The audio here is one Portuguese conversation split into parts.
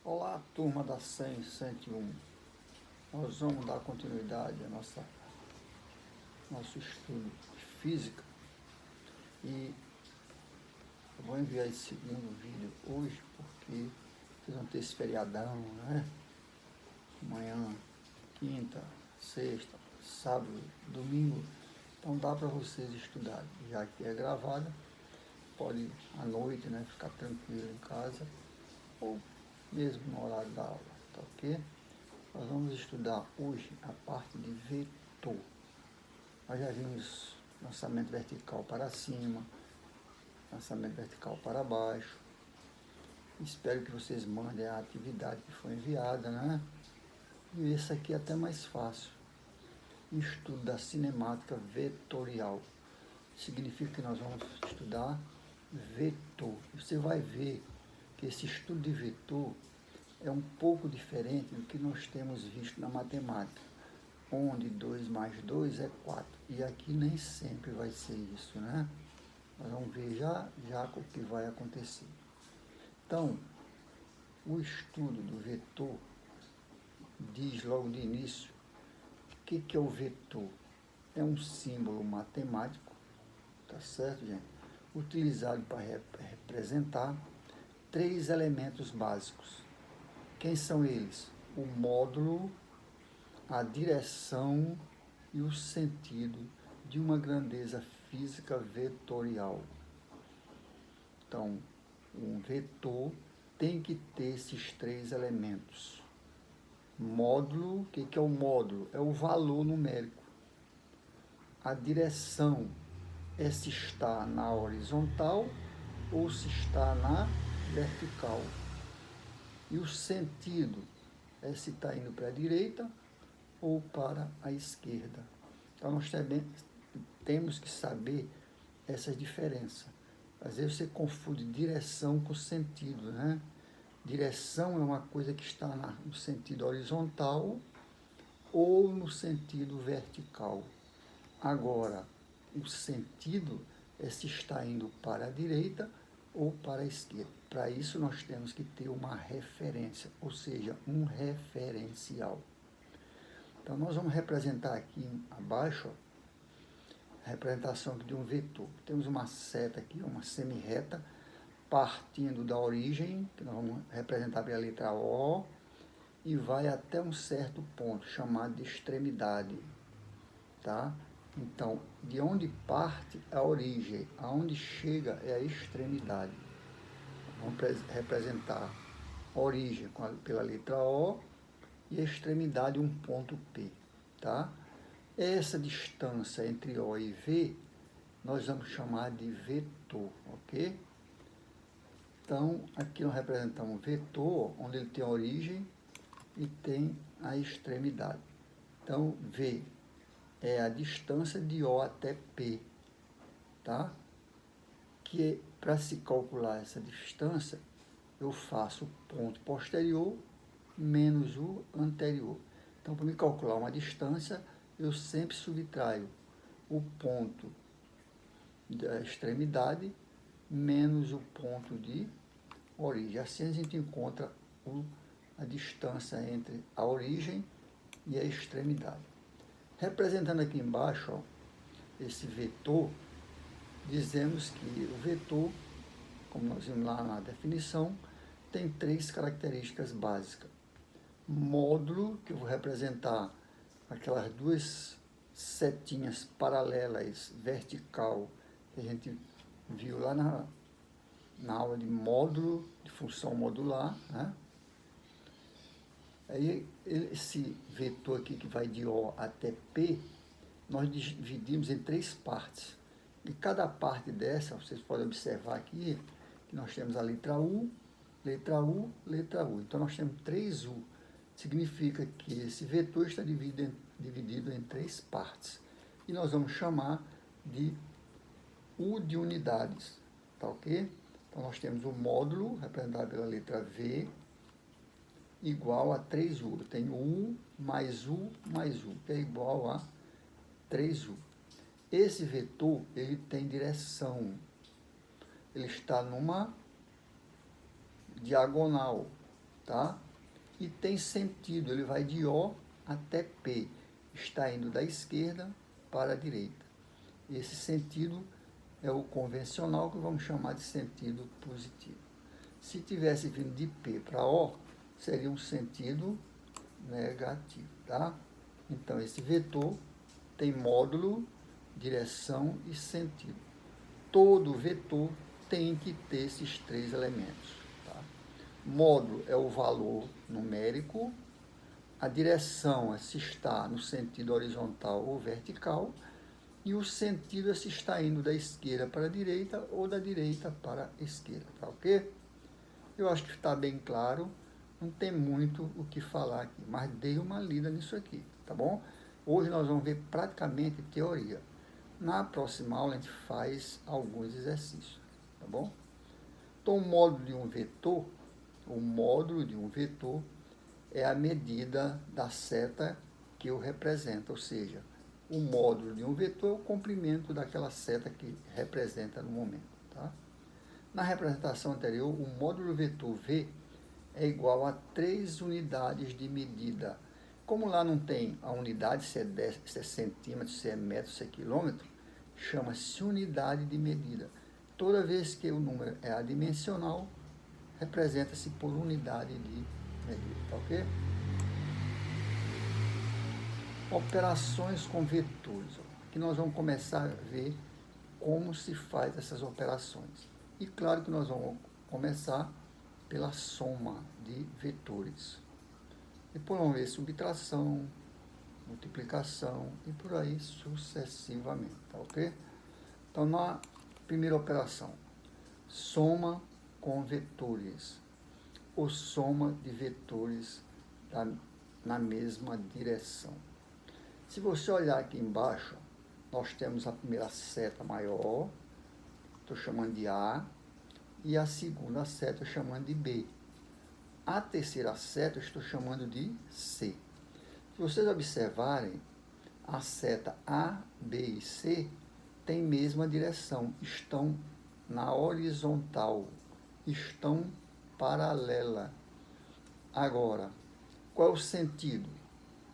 Olá, turma da 100, 101. Nós vamos dar continuidade ao nosso estudo de física e eu vou enviar esse segundo vídeo hoje porque vocês vão ter esse feriadão, né? Amanhã, quinta, sexta, sábado, domingo. Então dá para vocês estudarem, já que é gravada, pode à noite, né, ficar tranquilo em casa ou mesmo no horário da aula, tá ok? Nós vamos estudar hoje a parte de vetor. Nós já vimos lançamento vertical para cima, lançamento vertical para baixo. Espero que vocês mandem a atividade que foi enviada, né? E esse aqui é até mais fácil. Estudo da cinemática vetorial. Significa que nós vamos estudar vetor. Você vai ver que esse estudo de vetor é um pouco diferente do que nós temos visto na matemática, onde 2 mais 2 é 4. E aqui nem sempre vai ser isso, né? Nós vamos ver já o que vai acontecer. Então, o estudo do vetor diz logo de início o que é o vetor. É um símbolo matemático, tá certo, gente? Utilizado para representar três elementos básicos. Quem são eles? O módulo, a direção e o sentido de uma grandeza física vetorial. Então, um vetor tem que ter esses três elementos. Módulo, o que é o módulo? É o valor numérico. A direção é se está na horizontal ou se está na vertical. E o sentido é se está indo para a direita ou para a esquerda. Então, nós também temos que saber essas diferenças. Às vezes você confunde direção com sentido, né? Direção é uma coisa que está no sentido horizontal ou no sentido vertical. Agora, o sentido é se está indo para a direita ou para a esquerda. Para isso, nós temos que ter uma referência, ou seja, um referencial. Então, nós vamos representar aqui abaixo a representação de um vetor. Temos uma seta aqui, uma semirreta, partindo da origem, que nós vamos representar pela letra O, e vai até um certo ponto, chamado de extremidade. Tá? Então, de onde parte a origem, aonde chega é a extremidade. Vamos representar a origem pela letra O e a extremidade um ponto P. Tá? Essa distância entre O e V, nós vamos chamar de vetor, ok? Então, aqui nós representamos um vetor, onde ele tem a origem e tem a extremidade. Então, V é a distância de O até P, tá? Que para se calcular essa distância, eu faço o ponto posterior menos o anterior. Então, para me calcular uma distância, eu sempre subtraio o ponto da extremidade menos o ponto de origem. Assim a gente encontra a distância entre a origem e a extremidade. Representando aqui embaixo, ó, esse vetor, dizemos que o vetor, como nós vimos lá na definição, tem três características básicas. Módulo, que eu vou representar aquelas duas setinhas paralelas, vertical, que a gente viu lá na aula de módulo, de função modular, né? Aí, esse vetor aqui que vai de O até P, nós dividimos em três partes. E cada parte dessa, vocês podem observar aqui, que nós temos a letra U, letra U, letra U. Então, nós temos 3 U. Significa que esse vetor está dividido em três partes. E nós vamos chamar de U de unidades, tá ok? Então, nós temos o módulo, representado pela letra V, igual a 3U. Eu tenho U mais U mais U, que é igual a 3U. Esse vetor, ele tem direção. Ele está numa diagonal, tá? E tem sentido, ele vai de O até P, está indo da esquerda para a direita. Esse sentido é o convencional, que vamos chamar de sentido positivo. Se tivesse vindo de P para O, seria um sentido negativo, tá? Então, esse vetor tem módulo, direção e sentido. Todo vetor tem que ter esses três elementos, tá? Módulo é o valor numérico, a direção é se está no sentido horizontal ou vertical, e o sentido é se está indo da esquerda para a direita ou da direita para a esquerda, tá ok? Eu acho que está bem claro, não tem muito o que falar aqui, mas dei uma lida nisso aqui, tá bom? Hoje nós vamos ver praticamente teoria. Na próxima aula a gente faz alguns exercícios, tá bom? Então, o módulo de um vetor é a medida da seta que o representa, ou seja, o módulo de um vetor é o comprimento daquela seta que representa no momento, tá? Na representação anterior, o módulo vetor V é igual a 3 unidades de medida. Como lá não tem a unidade, se é centímetro, se é metro, se é quilômetro, chama-se unidade de medida. Toda vez que o número é adimensional, representa-se por unidade de medida, tá ok? Operações com vetores. Aqui nós vamos começar a ver como se faz essas operações. E claro que nós vamos começar pela soma de vetores. Depois vamos ver subtração, multiplicação e por aí sucessivamente, tá ok? Então, na primeira operação, soma com vetores, ou soma de vetores na mesma direção. Se você olhar aqui embaixo, nós temos a primeira seta maior, estou chamando de A, e a segunda seta estou chamando de B. A terceira seta eu estou chamando de C. Se vocês observarem, a seta A, B e C têm mesma direção, estão na horizontal, estão paralela. Agora, qual é o sentido?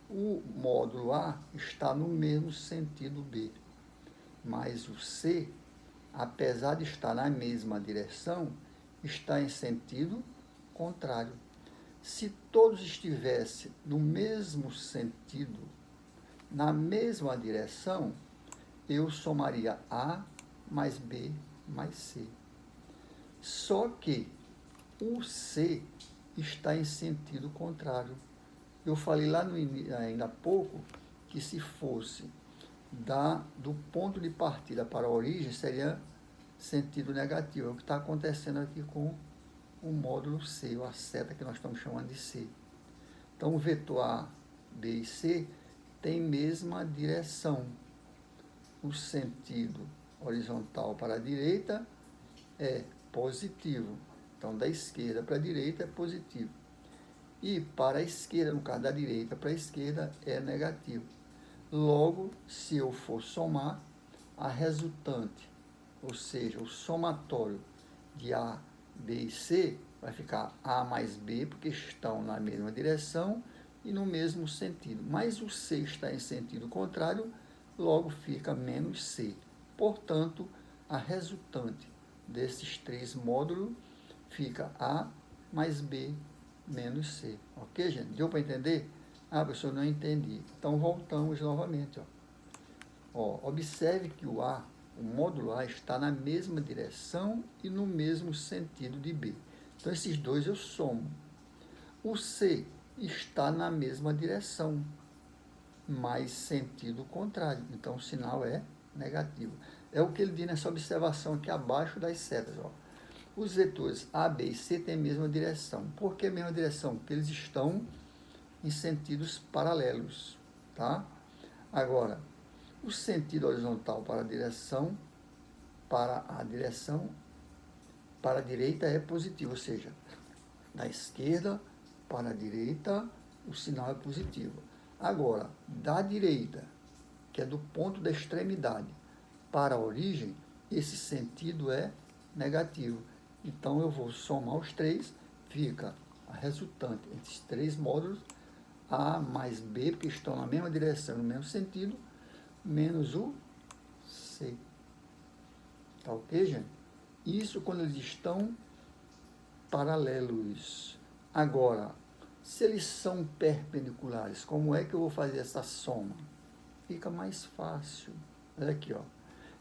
O módulo A está no mesmo sentido B, mas o C, apesar de estar na mesma direção, está em sentido contrário. Se todos estivessem no mesmo sentido, na mesma direção, eu somaria A mais B mais C. Só que o C está em sentido contrário. Eu falei lá ainda há pouco que se fosse do ponto de partida para a origem, seria sentido negativo. É o que está acontecendo aqui com o módulo C, ou a seta que nós estamos chamando de C. Então, o vetor A, B e C tem mesma direção. O sentido horizontal para a direita é positivo. Então, da esquerda para a direita é positivo. E para a esquerda, no caso da direita para a esquerda, é negativo. Logo, se eu for somar, a resultante, ou seja, o somatório de A, B e C, vai ficar A mais B, porque estão na mesma direção e no mesmo sentido. Mas o C está em sentido contrário, logo fica menos C. Portanto, a resultante desses três módulos fica A mais B menos C. Ok, gente? Deu para entender? Ah, professor, não entendi. Então, voltamos novamente. Observe que o módulo A está na mesma direção e no mesmo sentido de B. Então, esses dois eu somo. O C está na mesma direção, mas sentido contrário. Então, o sinal é negativo. É o que ele diz nessa observação aqui abaixo das setas. Os vetores A, B e C têm a mesma direção. Por que a mesma direção? Porque eles estão em sentidos paralelos, tá? Agora, o sentido horizontal para a direção para a direita é positivo, ou seja, da esquerda para a direita o sinal é positivo. Agora, da direita, que é do ponto da extremidade, para a origem, esse sentido é negativo. Então, eu vou somar os três, fica a resultante entre esses três módulos, A mais B, que estão na mesma direção, no mesmo sentido, menos o C. Tá ok, gente? Isso quando eles estão paralelos. Agora, se eles são perpendiculares, como é que eu vou fazer essa soma? Fica mais fácil. Olha aqui, ó.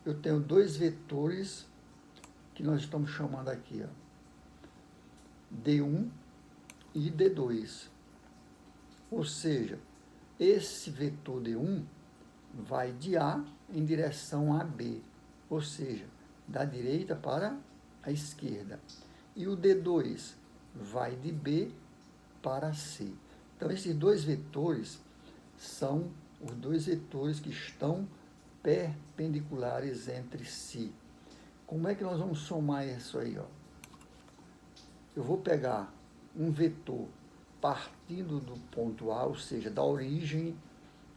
Eu tenho dois vetores que nós estamos chamando aqui, ó, D1 e D2. Ou seja, esse vetor D1 vai de A em direção a B, ou seja, da direita para a esquerda. E o D2 vai de B para C. Então, esses dois vetores são os dois vetores que estão perpendiculares entre si. Como é que nós vamos somar isso aí? Ó? Eu vou pegar um vetor partindo do ponto A, ou seja, da origem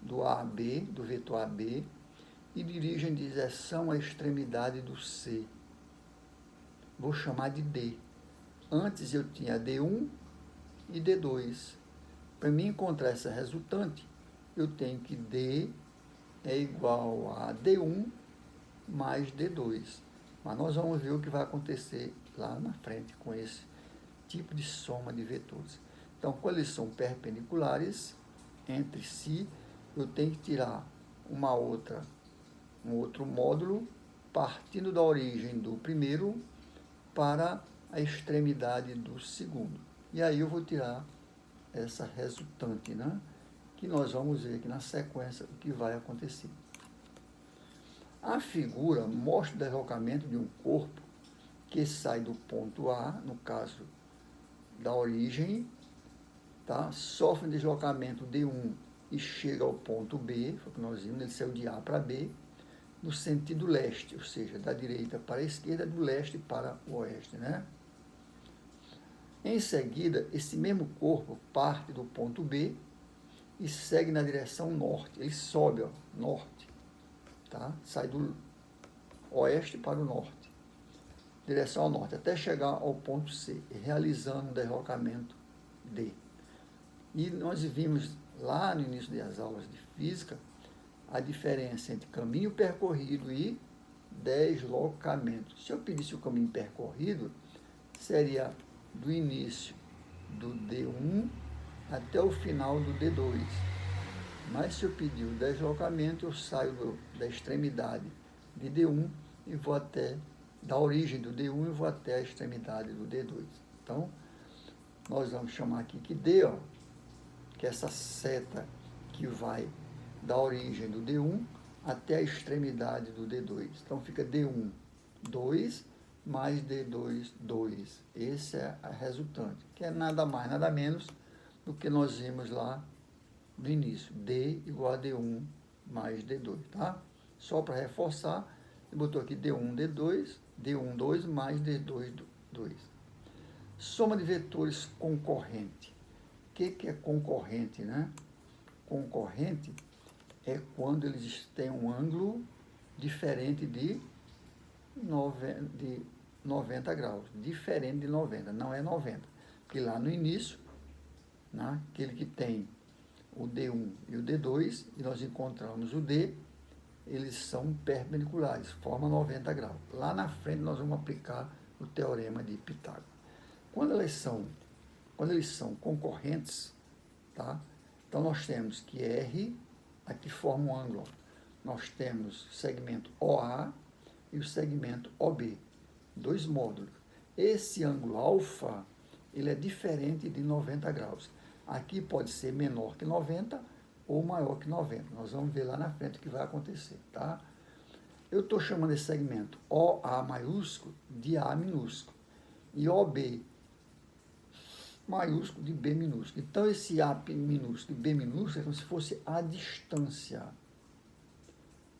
do AB, do vetor AB, e dirige em direção à extremidade do C. Vou chamar de D. Antes eu tinha D1 e D2. Para mim encontrar essa resultante, eu tenho que D é igual a D1 mais D2. Mas nós vamos ver o que vai acontecer lá na frente com esse tipo de soma de vetores. Então, quando eles são perpendiculares entre si, eu tenho que tirar um outro módulo partindo da origem do primeiro para a extremidade do segundo. E aí eu vou tirar essa resultante, né? Que nós vamos ver aqui na sequência o que vai acontecer. A figura mostra o deslocamento de um corpo que sai do ponto A, no caso da origem, tá? Sofre um deslocamento D1 e chega ao ponto B, foi o que nós vimos, ele saiu de A para B, no sentido leste, ou seja, da direita para a esquerda, do leste para o oeste, né? Em seguida, esse mesmo corpo parte do ponto B e segue na direção norte. Ele sobe, ó, norte, tá? Sai do oeste para o norte, direção ao norte, até chegar ao ponto C, realizando um deslocamento D. E nós vimos lá no início das aulas de física a diferença entre caminho percorrido e deslocamento. Se eu pedisse o caminho percorrido, seria do início do D1 até o final do D2. Mas se eu pedir o deslocamento, eu saio da extremidade de D1 e vou até, da origem do D1 e vou até a extremidade do D2. Então, nós vamos chamar aqui que D, ó, que é essa seta que vai da origem do D1 até a extremidade do D2. Então, fica D1, 2, mais D2, 2. Esse é a resultante, que é nada mais, nada menos do que nós vimos lá no início. D igual a D1 mais D2, tá? Só para reforçar, ele botou aqui D1, D2, D1, 2 mais D2, 2. Soma de vetores concorrente. O que é concorrente, né? Concorrente é quando eles têm um ângulo diferente de 90 graus. Diferente de 90, não é 90. Porque lá no início, né, aquele que tem o D1 e o D2, e nós encontramos o D, eles são perpendiculares, forma 90 graus. Lá na frente nós vamos aplicar o teorema de Pitágoras. Quando eles são concorrentes, tá? Então nós temos que R, aqui forma um ângulo. Nós temos o segmento OA e o segmento OB, dois módulos. Esse ângulo alfa, ele é diferente de 90 graus. Aqui pode ser menor que 90 ou maior que 90. Nós vamos ver lá na frente o que vai acontecer, tá? Eu estou chamando esse segmento OA maiúsculo de A minúsculo e OB maiúsculo de B minúsculo. Então, esse A minúsculo e B minúsculo é como se fosse a distância.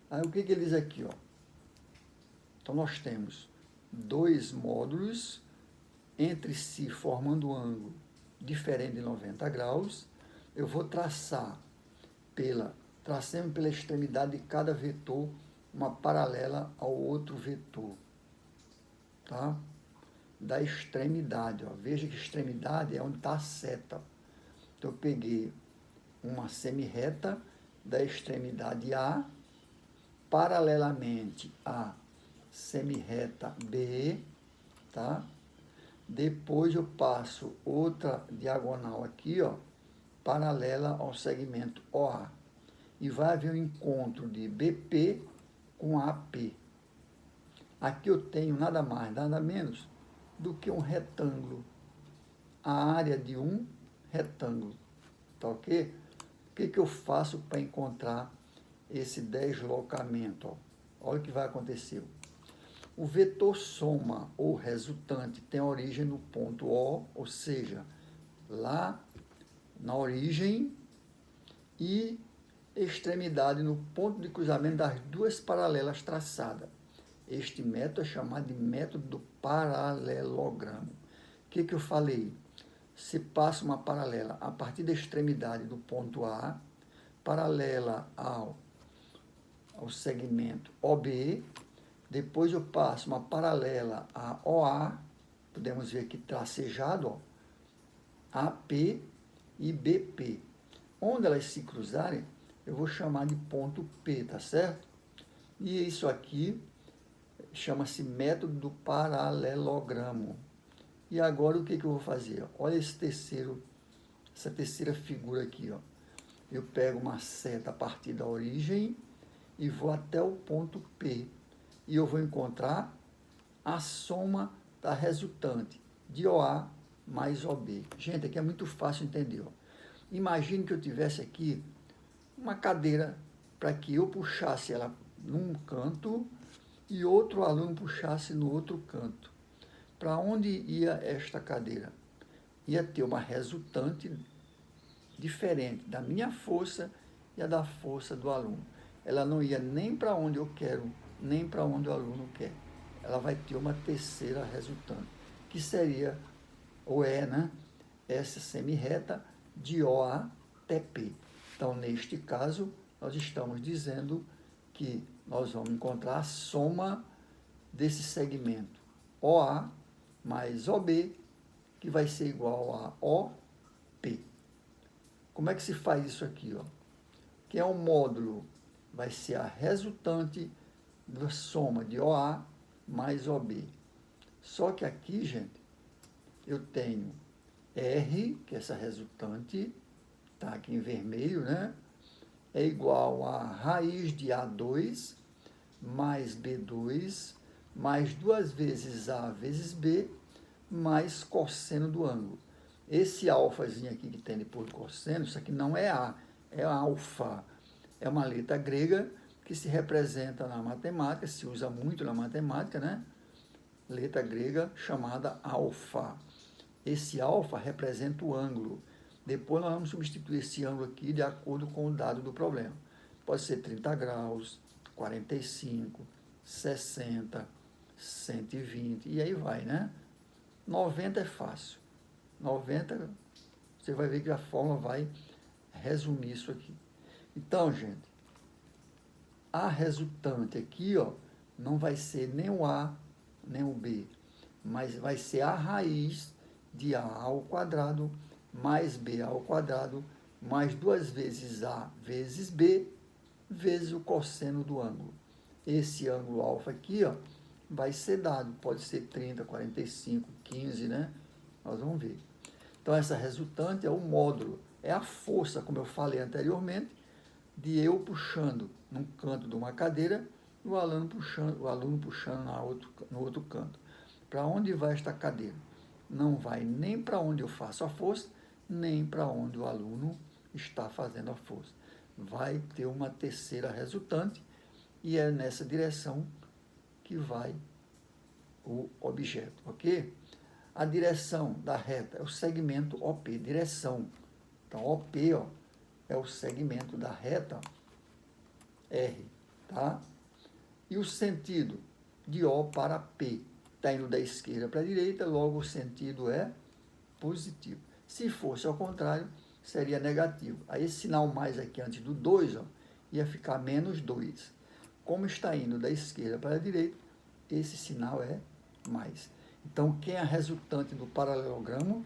Aí, o que ele diz aqui, ó? Então, nós temos dois módulos entre si formando um ângulo diferente de 90 graus. Eu vou tracemos pela extremidade de cada vetor uma paralela ao outro vetor, tá? da extremidade. Ó. Veja que extremidade é onde está a seta. Ó. Então, eu peguei uma semirreta da extremidade A, paralelamente à semirreta B, tá? Depois eu passo outra diagonal aqui, ó, paralela ao segmento OA. E vai haver um encontro de BP com AP. Aqui eu tenho nada mais, nada menos do que um retângulo. A área de um retângulo. Tá ok? O que eu faço para encontrar esse deslocamento? Ó? Olha o que vai acontecer. O vetor soma ou resultante tem origem no ponto O, ou seja, lá na origem, e extremidade no ponto de cruzamento das duas paralelas traçadas. Este método é chamado de método do paralelogramo. O que eu falei? Se passa uma paralela a partir da extremidade do ponto A, paralela ao segmento OB, depois eu passo uma paralela a OA, podemos ver aqui tracejado, ó, AP e BP. Onde elas se cruzarem, eu vou chamar de ponto P, tá certo? E isso aqui chama-se método do paralelogramo. E agora o que eu vou fazer? Olha essa terceira figura aqui. Ó. Eu pego uma seta a partir da origem e vou até o ponto P. E eu vou encontrar a soma da resultante de OA mais OB. Gente, aqui é muito fácil entender. Ó. Imagine que eu tivesse aqui uma cadeira para que eu puxasse ela num canto e outro aluno puxasse no outro canto. Para onde ia esta cadeira? Ia ter uma resultante diferente da minha força e a da força do aluno. Ela não ia nem para onde eu quero, nem para onde o aluno quer. Ela vai ter uma terceira resultante, que seria, ou é, né, essa semirreta de O a TP. Então, neste caso, nós estamos dizendo que nós vamos encontrar a soma desse segmento OA mais OB, que vai ser igual a OP. Como é que se faz isso aqui? Ó? Que é um módulo, vai ser a resultante da soma de OA mais OB. Só que aqui, gente, eu tenho R, que é essa resultante, está aqui em vermelho, né? É igual a raiz de A2 mais B2 mais 2 vezes A vezes B mais cosseno do ângulo. Esse alfazinho aqui que tem depois do cosseno, isso aqui não é A, é alfa. É uma letra grega que se representa na matemática, se usa muito na matemática, né? Letra grega chamada alfa. Esse alfa representa o ângulo. Depois nós vamos substituir esse ângulo aqui de acordo com o dado do problema. Pode ser 30 graus, 45, 60, 120, e aí vai, né? 90 é fácil. 90, você vai ver que a fórmula vai resumir isso aqui. Então, gente, a resultante aqui, ó, não vai ser nem o A, nem o B, mas vai ser a raiz de A ao quadrado mais B ao quadrado mais 2 vezes A vezes B vezes o cosseno do ângulo. Esse ângulo alfa aqui, ó, vai ser dado, pode ser 30, 45, 15, né? Nós vamos ver. Então, essa resultante é o módulo, é a força, como eu falei anteriormente, de eu puxando num canto de uma cadeira e o aluno puxando no outro canto. Para onde vai esta cadeira? Não vai nem para onde eu faço a força, nem para onde o aluno está fazendo a força. Vai ter uma terceira resultante e é nessa direção que vai o objeto, ok? A direção da reta é o segmento OP, direção. Então, OP, ó, é o segmento da reta R, tá? E o sentido de O para P está indo da esquerda para a direita, logo o sentido é positivo. Se fosse ao contrário, seria negativo. Aí esse sinal mais aqui antes do 2, ó, ia ficar menos 2. Como está indo da esquerda para a direita, esse sinal é mais. Então, quem é a resultante do paralelogramo?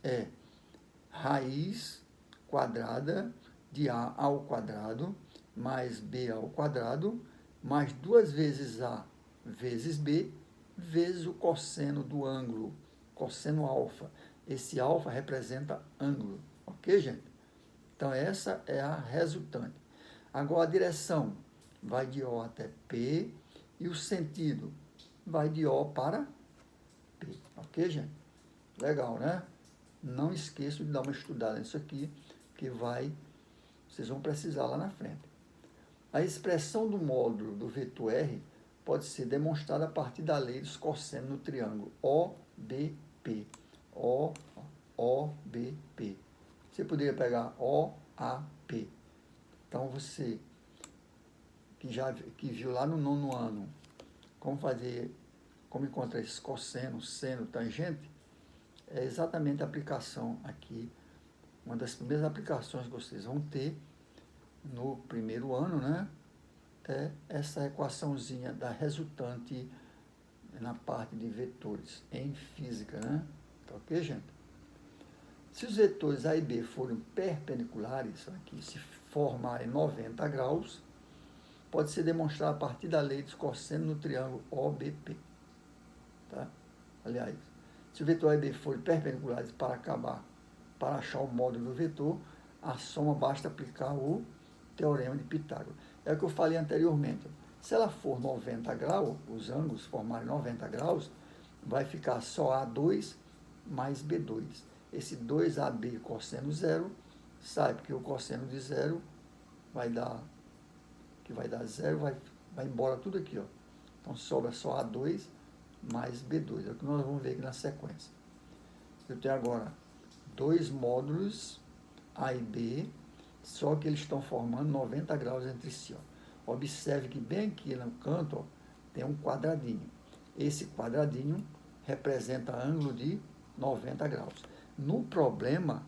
É raiz quadrada de A ao quadrado mais B ao quadrado mais 2 vezes A vezes B vezes o cosseno do ângulo, cosseno alfa. Esse alfa representa ângulo, ok, gente? Então, essa é a resultante. Agora, a direção vai de O até P e o sentido vai de O para P, ok, gente? Legal, né? Não esqueçam de dar uma estudada nisso aqui, que vocês vão precisar lá na frente. A expressão do módulo do vetor R pode ser demonstrada a partir da lei dos cossenos no triângulo OBP. OBP. Você poderia pegar OAP. Então, você que viu lá no 9º ano como encontrar esse cosseno, seno, tangente, é exatamente a aplicação aqui, uma das primeiras aplicações que vocês vão ter no primeiro ano, né? É essa equaçãozinha da resultante na parte de vetores em física, né? Tá ok, gente? Se os vetores A e B forem perpendiculares, aqui se formarem 90 graus, pode ser demonstrado a partir da lei dos cossenos no triângulo OBP. Tá? Aliás, se o vetor A e B forem perpendiculares para achar o módulo do vetor, a soma basta aplicar o teorema de Pitágoras. É o que eu falei anteriormente. Se ela for 90 graus, os ângulos formarem 90 graus, vai ficar só A2 mais B2. Esse 2AB cosseno zero, sabe que o cosseno de zero vai dar zero, vai embora tudo aqui, ó. Então sobra só A2 mais B2. É o que nós vamos ver aqui na sequência. Eu tenho agora dois módulos A e B, só que eles estão formando 90 graus entre si. Ó. Observe que bem aqui no canto, ó, tem um quadradinho. Esse quadradinho representa ângulo de 90 graus. No problema,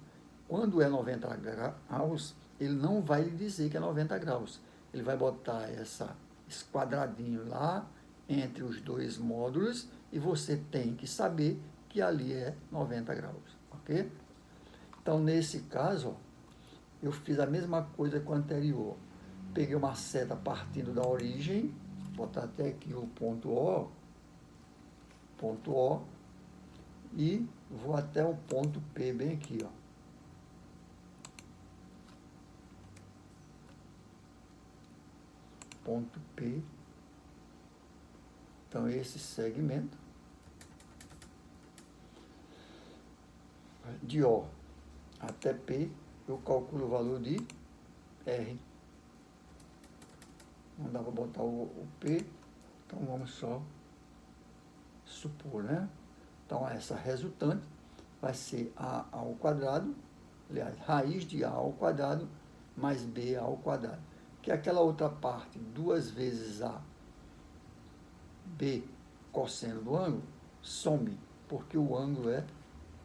quando é 90 graus, ele não vai lhe dizer que é 90 graus. Ele vai botar esse quadradinho lá entre os dois módulos e você tem que saber que ali é 90 graus, ok? Então, nesse caso, ó, eu fiz a mesma coisa que o anterior. Peguei uma seta partindo da origem, vou botar até aqui o ponto O, e vou até o ponto P, bem aqui, ó. Ponto P. Então, esse segmento de O até P, eu calculo o valor de R. Não dá para botar o P, então vamos só supor, né? Então, essa resultante vai ser A ao quadrado, aliás, raiz de A ao quadrado mais B ao quadrado. Que é aquela outra parte, 2 vezes A, B, cosseno do ângulo, some, porque o ângulo é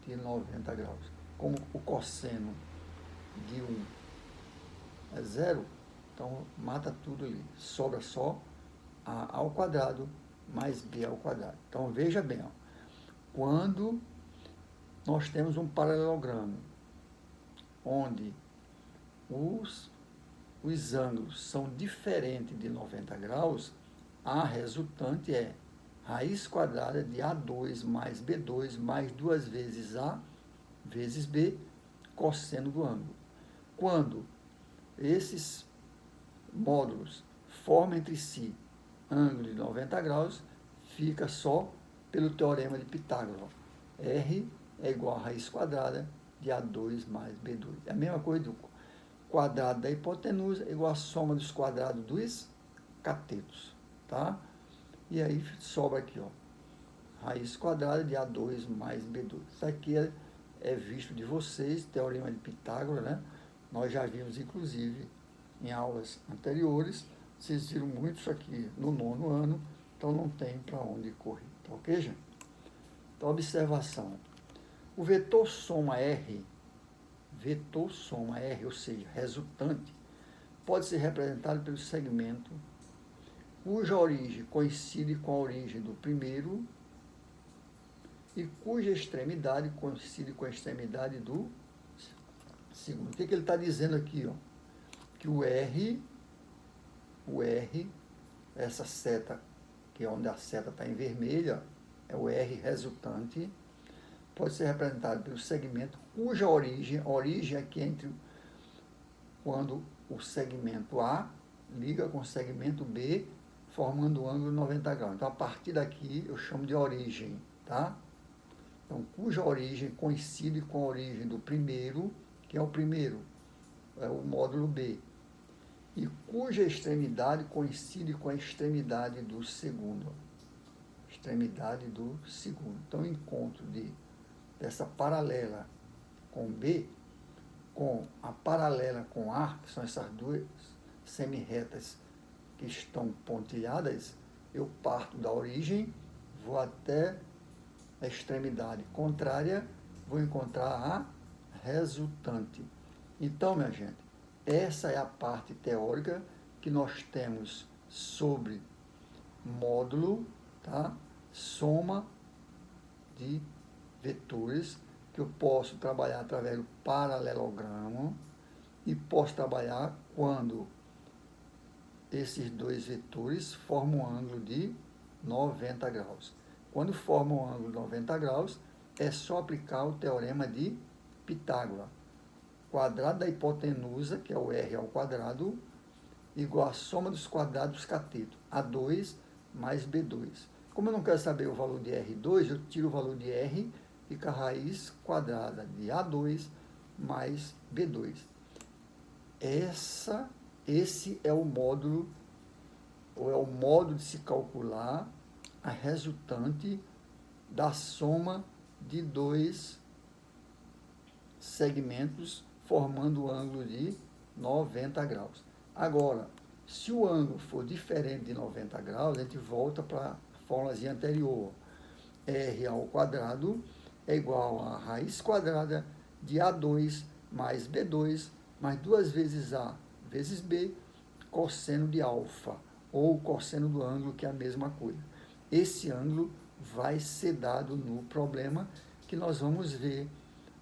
de 90 graus. Como o cosseno de 1 é zero, então mata tudo ali. Sobra só A ao quadrado mais B ao quadrado. Então, veja bem, ó, quando nós temos um paralelogramo onde os ângulos são diferentes de 90 graus, a resultante é raiz quadrada de A2 mais B2 mais 2 vezes A vezes B, cosseno do ângulo. Quando esses módulos formam entre si ângulo de 90 graus, fica só pelo teorema de Pitágoras. R é igual a raiz quadrada de A2 mais B2. É a mesma coisa do quadrado da hipotenusa igual a soma dos quadrados dos catetos, tá? E aí sobra aqui, ó, raiz quadrada de A2 mais B2. Isso aqui é visto de vocês, teorema de Pitágoras, né? Nós já vimos, inclusive, em aulas anteriores. Vocês viram muito isso aqui no 9º ano, então não tem para onde correr, tá ok, gente? Então, observação. O vetor soma R, ou seja, resultante, pode ser representado pelo segmento cuja origem coincide com a origem do primeiro e cuja extremidade coincide com a extremidade do segundo. O que ele está dizendo aqui? Ó? Que o R, essa seta, que é onde a seta está em vermelha, é o R resultante, pode ser representado pelo segmento cuja origem aqui entre quando o segmento A liga com o segmento B, formando um ângulo 90 graus. Então, a partir daqui, eu chamo de origem, tá? Então, cuja origem coincide com a origem do primeiro, que é o primeiro, é o módulo B, e cuja extremidade coincide com a extremidade do segundo. Extremidade do segundo. Então, o encontro dessa paralela com B, com a paralela com A, que são essas duas semi-retas que estão pontilhadas, eu parto da origem, vou até a extremidade contrária, vou encontrar a resultante. Então, minha gente, essa é a parte teórica que nós temos sobre módulo, tá? Soma de vetores, que eu posso trabalhar através do paralelogramo e posso trabalhar quando esses dois vetores formam um ângulo de 90 graus. Quando formam um ângulo de 90 graus, é só aplicar o teorema de Pitágoras. Quadrado da hipotenusa, que é o R ao quadrado, igual a soma dos quadrados dos catetos, A2 mais B2. Como eu não quero saber o valor de R2, eu tiro o valor de R, fica a raiz quadrada de A2 mais B2. Esse é o módulo, ou é o modo de se calcular a resultante da soma de dois segmentos formando o ângulo de 90 graus. Agora, se o ângulo for diferente de 90 graus, a gente volta para a fórmulazinha anterior. R ao quadrado é igual a raiz quadrada de A2 mais B2, mais 2 vezes A vezes B, cosseno de alfa, ou cosseno do ângulo, que é a mesma coisa. Esse ângulo vai ser dado no problema que nós vamos ver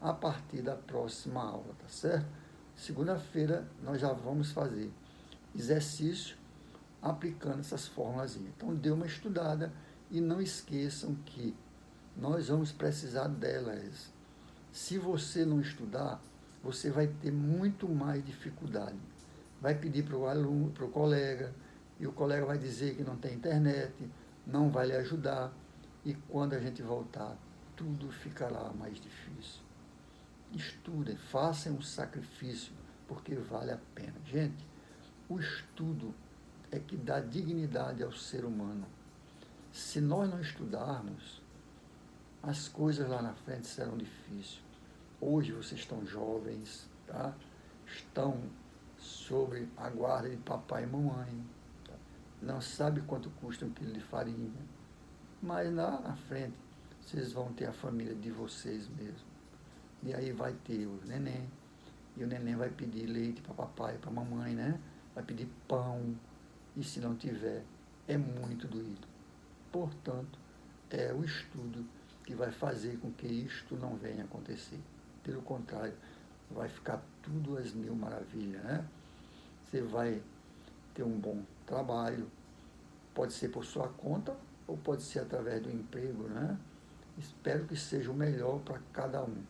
a partir da próxima aula, tá certo? Segunda-feira nós já vamos fazer exercício aplicando essas fórmulas. Então, dê uma estudada e não esqueçam que nós vamos precisar delas. Se você não estudar, você vai ter muito mais dificuldade. Vai pedir para o aluno, para o colega, e o colega vai dizer que não tem internet, não vai lhe ajudar, e quando a gente voltar, tudo ficará mais difícil. Estudem, façam um sacrifício, porque vale a pena. Gente, o estudo é que dá dignidade ao ser humano. Se nós não estudarmos, as coisas lá na frente serão difíceis. Hoje vocês estão jovens, tá? Estão sob a guarda de papai e mamãe. Tá? Não sabe quanto custa um quilo de farinha. Mas lá na frente, vocês vão ter a família de vocês mesmo. E aí vai ter o neném. E o neném vai pedir leite para papai e para mamãe, né? Vai pedir pão. E se não tiver, é muito doído. Portanto, é o estudo que vai fazer com que isto não venha a acontecer. Pelo contrário, vai ficar tudo às mil maravilhas, né? Você vai ter um bom trabalho, pode ser por sua conta ou pode ser através do emprego, né? Espero que seja o melhor para cada um.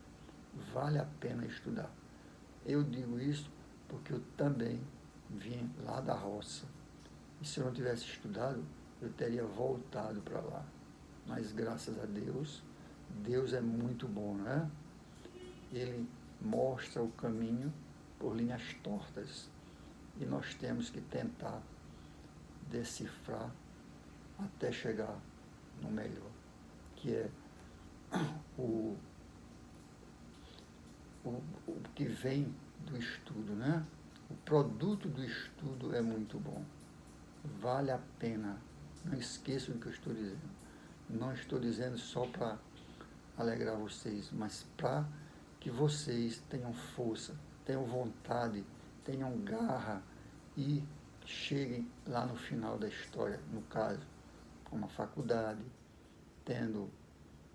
Vale a pena estudar. Eu digo isso porque eu também vim lá da roça. E se eu não tivesse estudado, eu teria voltado para lá. Mas graças a Deus, Deus é muito bom, né? Ele mostra o caminho por linhas tortas. E nós temos que tentar decifrar até chegar no melhor, que é o que vem do estudo, né? O produto do estudo é muito bom. Vale a pena. Não esqueçam do que eu estou dizendo. Não estou dizendo só para alegrar vocês, mas para que vocês tenham força, tenham vontade, tenham garra e cheguem lá no final da história, no caso, uma faculdade, tendo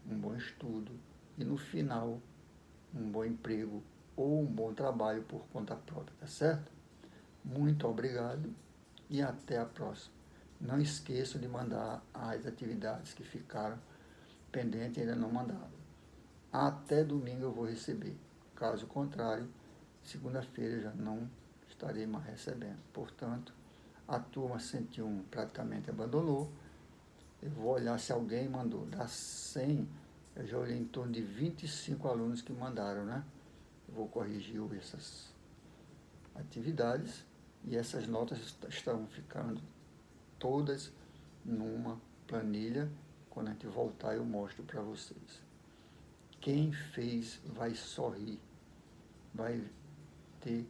um bom estudo e no final um bom emprego ou um bom trabalho por conta própria, tá certo? Muito obrigado e até a próxima. Não esqueçam de mandar as atividades que ficaram pendentes e ainda não mandaram. Até domingo eu vou receber. Caso contrário, segunda-feira eu já não estarei mais recebendo. Portanto, a turma 101 praticamente abandonou. Eu vou olhar se alguém mandou. Das 100, eu já olhei em torno de 25 alunos que mandaram, né? Eu vou corrigir essas atividades e essas notas estão ficando todas numa planilha. Quando a gente voltar, eu mostro para vocês. Quem fez vai sorrir, vai ter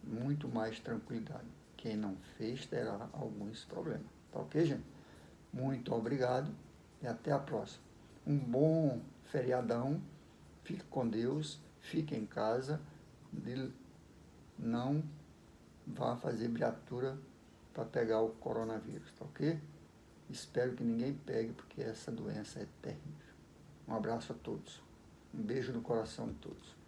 muito mais tranquilidade. Quem não fez terá alguns problemas. Tá ok, gente? Muito obrigado e até a próxima. Um bom feriadão. Fique com Deus, fique em casa, não vá fazer viatura para pegar o coronavírus, tá ok? Espero que ninguém pegue, porque essa doença é terrível. Um abraço a todos. Um beijo no coração de todos.